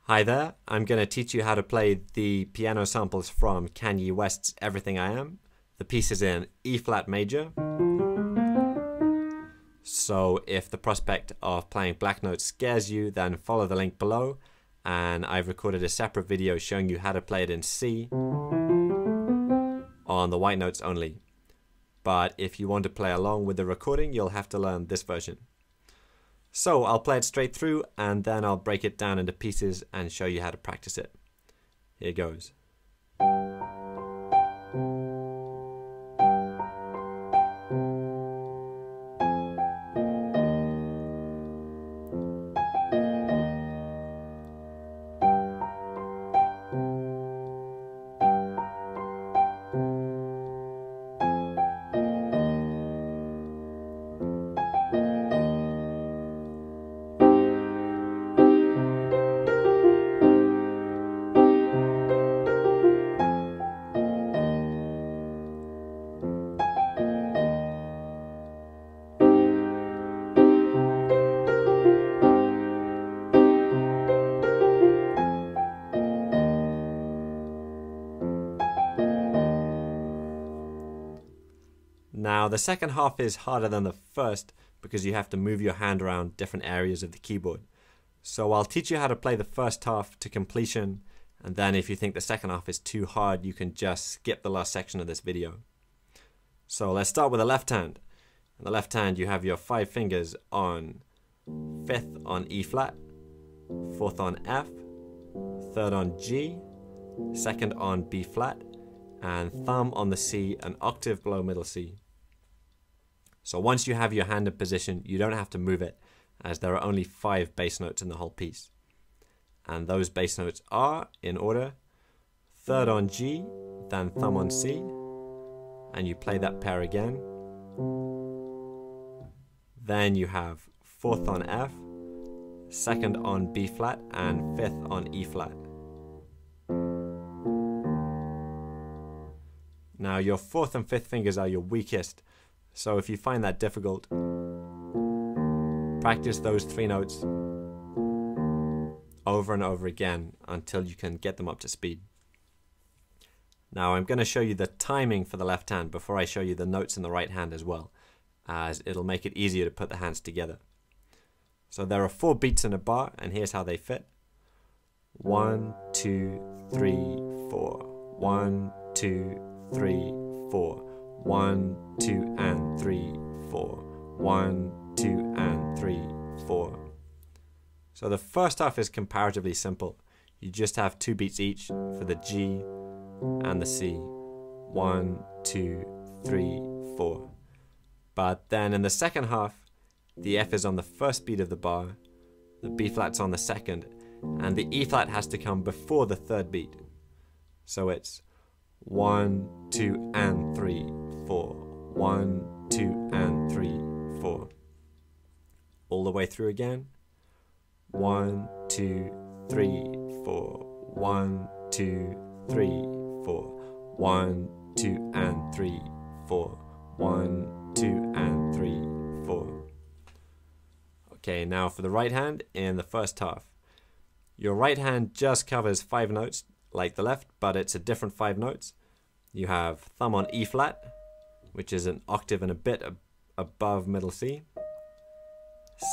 Hi there, I'm going to teach you how to play the piano samples from Kanye West's Everything I Am. The piece is in E flat major. So if the prospect of playing black notes scares you, then follow the link below, and I've recorded a separate video showing you how to play it in C on the white notes only. But if you want to play along with the recording, you'll have to learn this version. So I'll play it straight through and then I'll break it down into pieces and show you how to practice it. Here goes. Now the second half is harder than the first because you have to move your hand around different areas of the keyboard. So I'll teach you how to play the first half to completion, and then if you think the second half is too hard, you can just skip the last section of this video. So let's start with the left hand. In the left hand you have your 5 fingers on 5th on E flat, 4th on F, 3rd on G, 2nd on B flat, and thumb on the C, an octave below middle C. So once you have your hand in position, you don't have to move it, as there are only 5 bass notes in the whole piece. And those bass notes are, in order, 3rd on G, then thumb on C, and you play that pair again. Then you have 4th on F, 2nd on B flat, and 5th on E flat. Now your 4th and 5th fingers are your weakest, so if you find that difficult, practice those 3 notes over and over again until you can get them up to speed. Now I'm going to show you the timing for the left hand before I show you the notes in the right hand as well, as it'll make it easier to put the hands together. So there are 4 beats in a bar, and here's how they fit. 1, 2, 3, 4. 1, 2, 3, 4. 1, 2, and 3, 4. 1, 2, and 3, 4. So the first half is comparatively simple. You just have 2 beats each for the G and the C. 1, 2, 3, 4. But then in the second half, the F is on the first beat of the bar, the B flat's on the second, and the E flat has to come before the third beat. So it's 1, 2, and 3, 4. 1, 2, and 3, 4. All the way through again. 1, 2, 3, 4. 1, 2, 3, 4. 1, 2, and 3, 4. 1, 2, and 3, 4. Okay, now for the right hand in the first half. Your right hand just covers 5 notes like the left, but it's a different 5 notes. You have thumb on E flat, which is an octave and a bit above middle C.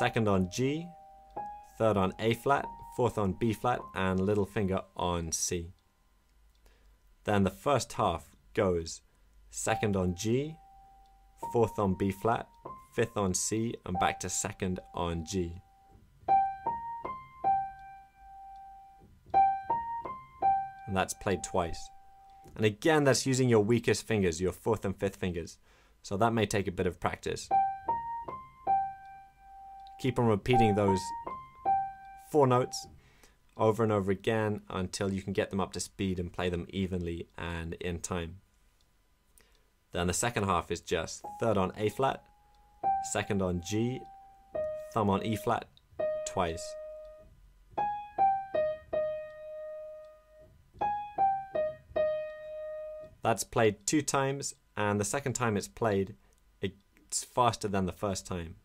2nd on G, 3rd on A flat, 4th on B flat, and little finger on C. Then the first half goes 2nd on G, 4th on B flat, 5th on C, and back to 2nd on G. And that's played twice. And again, that's using your weakest fingers, your 4th and 5th fingers. So that may take a bit of practice. Keep on repeating those 4 notes over and over again until you can get them up to speed and play them evenly and in time. Then the second half is just 3rd on A flat, 2nd on G, thumb on E flat twice. That's played 2 times, and the second time it's played, it's faster than the first time.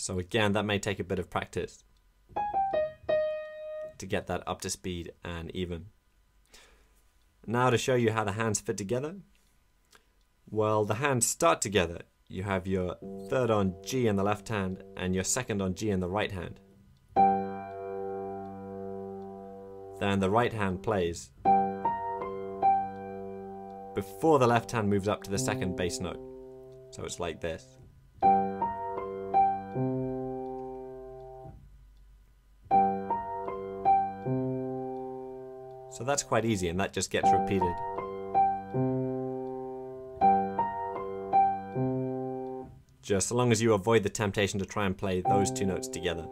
So again, that may take a bit of practice to get that up to speed and even. Now to show you how the hands fit together. Well, the hands start together. You have your third on G in the left hand and your second on G in the right hand. Then the right hand plays before the left hand moves up to the second bass note. So it's like this. So that's quite easy, and that just gets repeated. Just so long as you avoid the temptation to try and play those two notes together.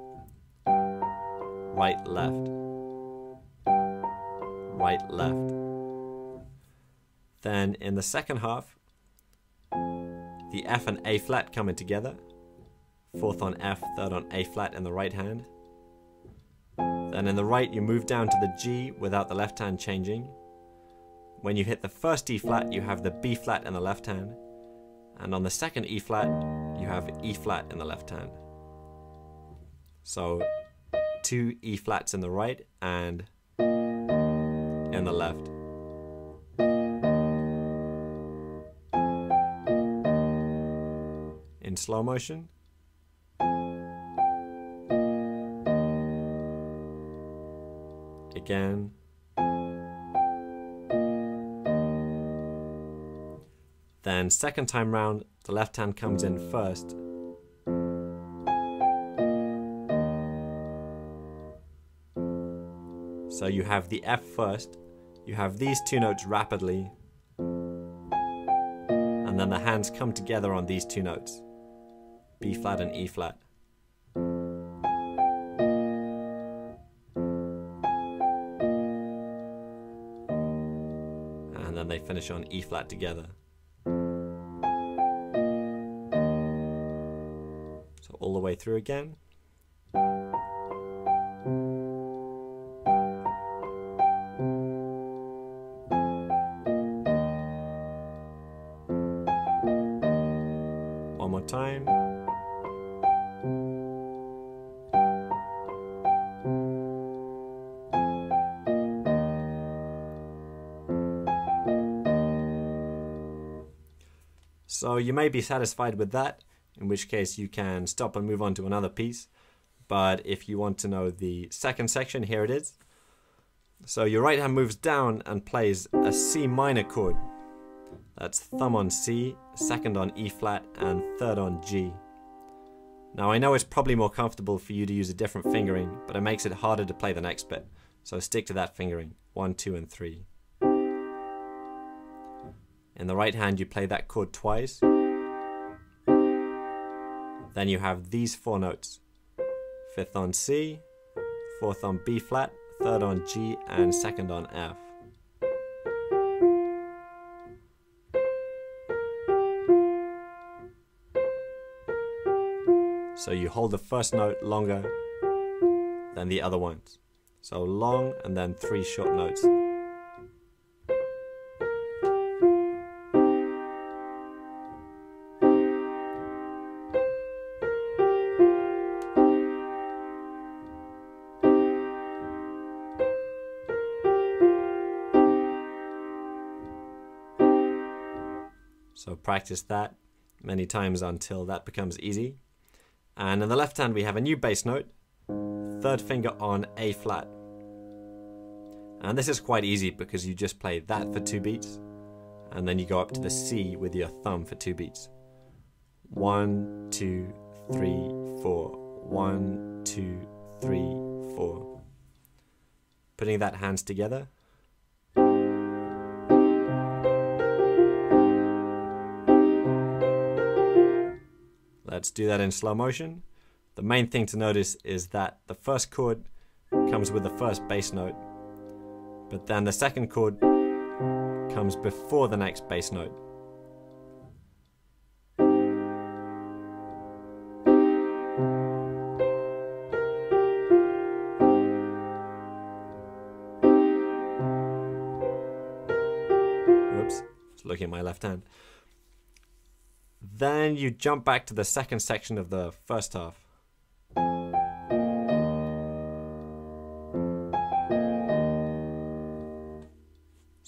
Right, left. Right, left. Then in the second half, the F and A flat coming together. Fourth on F, third on A flat in the right hand. Then in the right, you move down to the G without the left hand changing. When you hit the first E flat, you have the B flat in the left hand. And on the second E flat, you have E flat in the left hand. So 2 E flats in the right and in the left. In slow motion. Again. Then second time round, the left hand comes in first. So you have the F first, you have these two notes rapidly, and then the hands come together on these two notes, B flat and E flat. And then they finish on E flat together. So all the way through again. One more time. So you may be satisfied with that, in which case you can stop and move on to another piece. But if you want to know the second section, here it is. So your right hand moves down and plays a C minor chord. That's thumb on C, second on E flat, and third on G. Now I know it's probably more comfortable for you to use a different fingering, but it makes it harder to play the next bit. So stick to that fingering, 1, 2, and 3. In the right hand you play that chord twice. Then you have these 4 notes. 5th on C, 4th on B flat, 3rd on G, and 2nd on F. So you hold the first note longer than the other ones. So long and then 3 short notes. So practice that many times until that becomes easy. And in the left hand we have a new bass note, 3rd finger on A flat. And this is quite easy because you just play that for 2 beats, and then you go up to the C with your thumb for 2 beats. 1, 2, 3, 4. 1, 2, 3, 4. Putting that hands together. Let's do that in slow motion. The main thing to notice is that the first chord comes with the first bass note, but then the second chord comes before the next bass note. Whoops, just looking at my left hand. Then you jump back to the second section of the first half.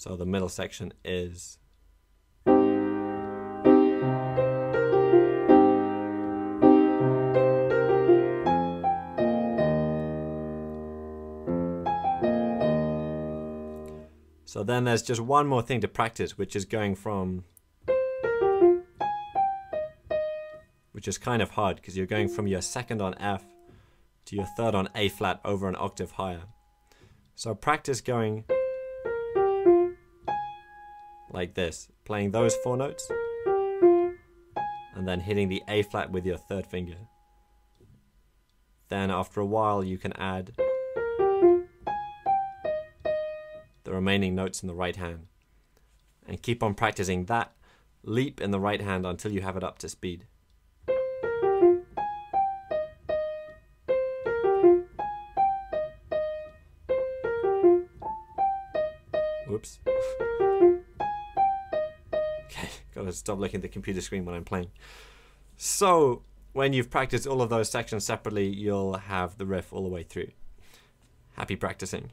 So the middle section is so then there's just one more thing to practice, which is going from, which is kind of hard because you're going from your second on F to your third on A flat over an octave higher. So practice going like this, playing those 4 notes and then hitting the A flat with your third finger. Then after a while you can add the remaining notes in the right hand and keep on practicing that leap in the right hand until you have it up to speed. Whoops. Okay, gotta stop looking at the computer screen when I'm playing. So when you've practiced all of those sections separately, you'll have the riff all the way through. Happy practicing.